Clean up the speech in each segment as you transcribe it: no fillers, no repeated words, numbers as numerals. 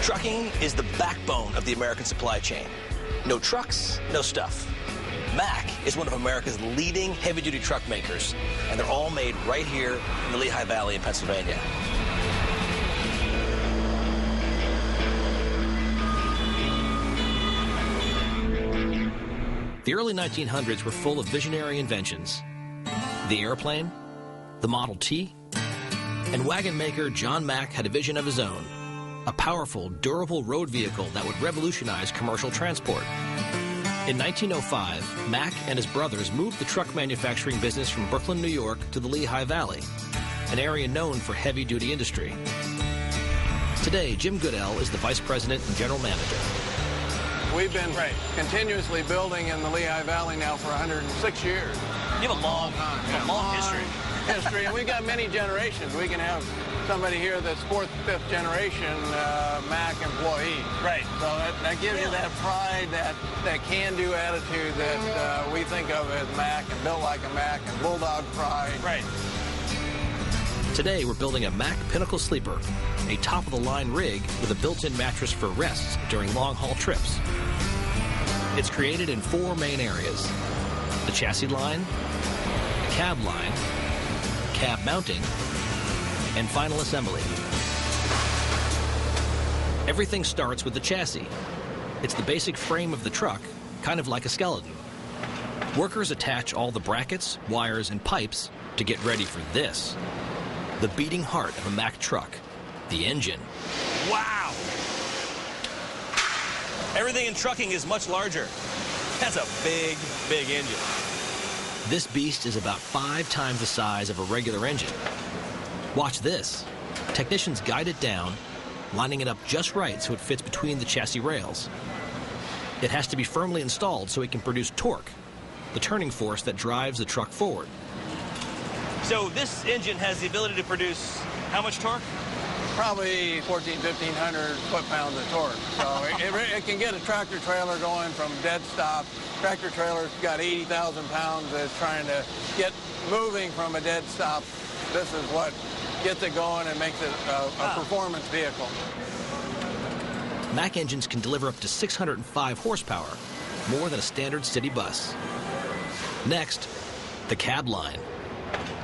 Trucking is the backbone of the American supply chain. No trucks, no stuff. MACK is one of America's leading heavy-duty truck makers, and they're all made right here in the Lehigh Valley in Pennsylvania. The early 1900s were full of visionary inventions. The airplane, the Model T, and wagon maker John Mack had a vision of his own, a powerful, durable road vehicle that would revolutionize commercial transport. In 1905, Mack and his brothers moved the truck manufacturing business from Brooklyn, New York to the Lehigh Valley, an area known for heavy-duty industry. Today, Jim Goodell is the vice president and general manager. We've been continuously building in the Lehigh Valley now for 106 years. You have a long history, and we've got many generations. We can have somebody here that's fourth, fifth generation MACK employee. Right. So that gives you that pride, that can-do attitude that we think of as MACK and built like a MACK and bulldog pride. Right. Today we're building a MACK Pinnacle Sleeper, a top-of-the-line rig with a built-in mattress for rests during long-haul trips. It's created in 4 main areas: the chassis line, the cab line, cab mounting, and final assembly. Everything starts with the chassis. It's the basic frame of the truck, kind of like a skeleton. Workers attach all the brackets, wires, and pipes to get ready for this, the beating heart of a MACK truck, the engine. Wow! Everything in trucking is much larger. That's a big, big engine. This beast is about 5 times the size of a regular engine. Watch this. Technicians guide it down, lining it up just right so it fits between the chassis rails. It has to be firmly installed so it can produce torque, the turning force that drives the truck forward. So this engine has the ability to produce how much torque? Probably 1,400 foot-pounds of torque. So it can get a tractor trailer going from dead stop. Tractor trailer's got 80,000 pounds that's trying to get moving from a dead stop. This is what gets it going and makes it a performance vehicle. MACK engines can deliver up to 605 horsepower, more than a standard city bus. Next, the cab line.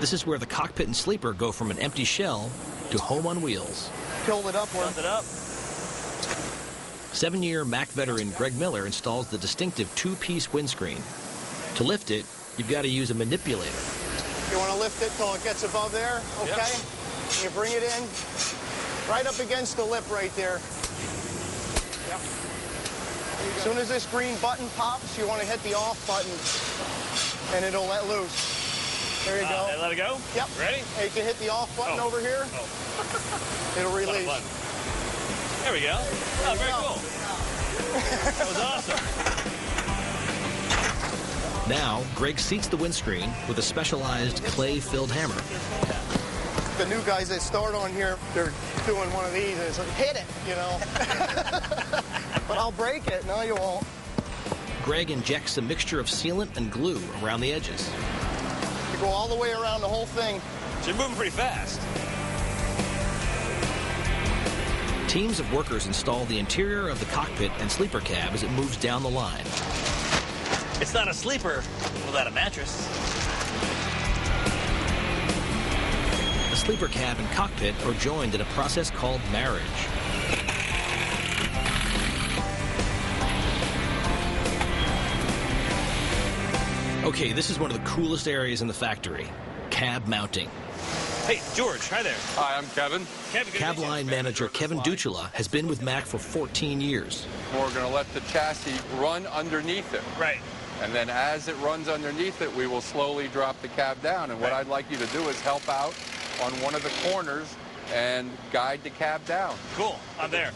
This is where the cockpit and sleeper go from an empty shell to home on wheels. Tilt it upward. Tilt it up. 7-year MACK veteran Greg Miller installs the distinctive 2-piece windscreen. To lift it, you've got to use a manipulator. You want to lift it till it gets above there, okay? Yep. You bring it in right up against the lip right there. Yep. As soon as this green button pops, you want to hit the off button and it'll let loose. There you go. And let it go? Yep. Ready? And you can hit the off button over here. Oh. It'll release. There we go. Oh, very cool. That was awesome. Now, Greg seats the windscreen with a specialized clay-filled hammer. The new guys that start on here, they're doing one of these, and it's like, hit it, you know. But I'll break it. No, you won't. Greg injects a mixture of sealant and glue around the edges. You go all the way around the whole thing. So you're moving pretty fast. Teams of workers install the interior of the cockpit and sleeper cab as it moves down the line. It's not a sleeper without a mattress. The sleeper cab and cockpit are joined in a process called marriage. Okay, this is one of the coolest areas in the factory, cab mounting. Hey, George, hi there. Hi, I'm Kevin. Cab line manager Kevin Duchula has been with MACK for 14 years. We're going to let the chassis run underneath it. Right. And then as it runs underneath it, we will slowly drop the cab down. And what I'd like you to do is help out on one of the corners and guide the cab down. Cool, I'm there.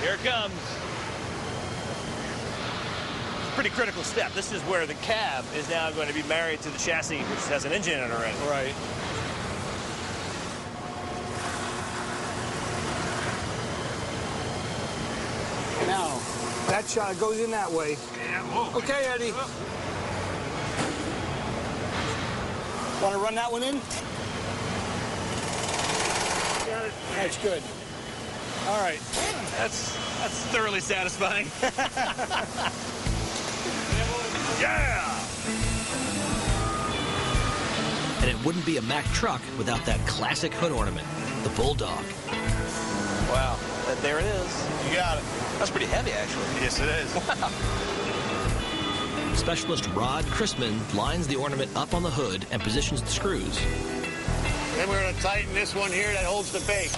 Here it comes. Pretty critical step. This is where the cab is now going to be married to the chassis, which has an engine in it already. Right. Now, that shot goes in that way. Yeah, whoa. Okay, Eddie. Want to run that one in? Got it. That's good. All right. That's thoroughly satisfying. Yeah! And it wouldn't be a Mack truck without that classic hood ornament, the Bulldog. Wow, there it is. You got it. That's pretty heavy, actually. Yes, it is. Wow. Specialist Rod Chrisman lines the ornament up on the hood and positions the screws. Then we're going to tighten this one here that holds the base.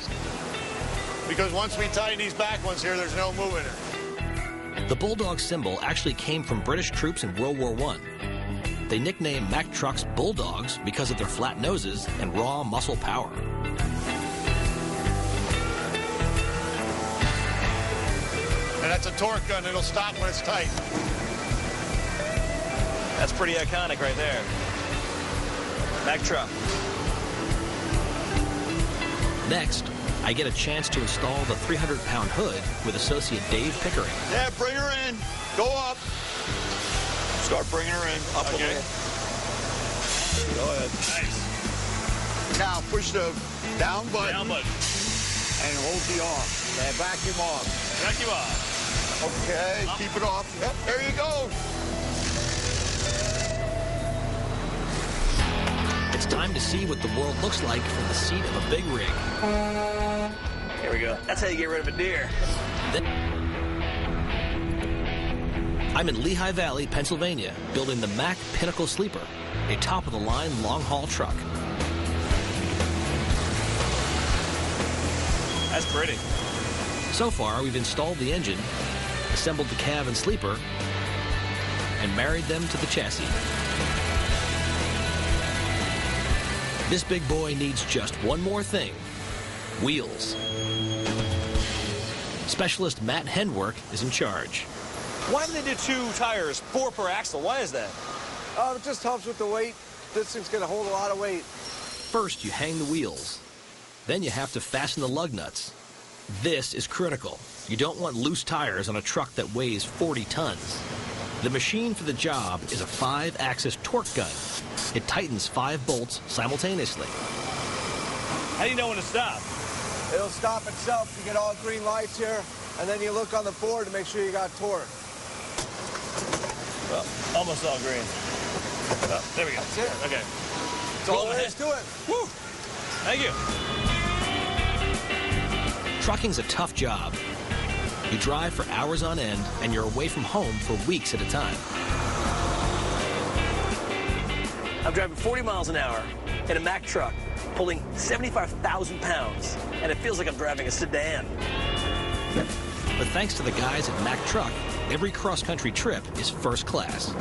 Because once we tighten these back ones here, there's no moving it. The Bulldog symbol actually came from British troops in World War I. They nicknamed Mack trucks Bulldogs because of their flat noses and raw muscle power. And that's a torque gun. It'll stop when it's tight. That's pretty iconic right there. Mack truck. Next, I get a chance to install the 300-pound hood with associate Dave Pickering. Yeah, bring her in. Go up. Start bringing her in. Up a little. Go ahead. Nice. Now push the down button. Down button. And hold the off. And vacuum off. Vacuum off. Okay, keep it off. Yep, there you go. It's time to see what the world looks like from the seat of a big rig. Here we go. That's how you get rid of a deer. I'm in Lehigh Valley, Pennsylvania, building the Mack Pinnacle Sleeper, a top-of-the-line long-haul truck. That's pretty. So far, we've installed the engine, assembled the cab and sleeper, and married them to the chassis. This big boy needs just one more thing: wheels. Specialist Matt Henwork is in charge. Why do they do 2 tires, 4 per axle? Why is that? It just helps with the weight. This thing's going to hold a lot of weight. First, you hang the wheels. Then you have to fasten the lug nuts. This is critical. You don't want loose tires on a truck that weighs 40 tons. The machine for the job is a 5-axis torque gun. It tightens 5 bolts simultaneously. How do you know when to stop? It'll stop itself. You get all green lights here, and then you look on the board to make sure you got torque. Well, almost all green. Oh, there we go. That's it. Okay. That's all there is to it. Woo! Thank you. Trucking's a tough job. You drive for hours on end, and you're away from home for weeks at a time. I'm driving 40 miles an hour in a Mack truck, pulling 75,000 pounds, and it feels like I'm driving a sedan. But thanks to the guys at Mack Truck, every cross-country trip is first class.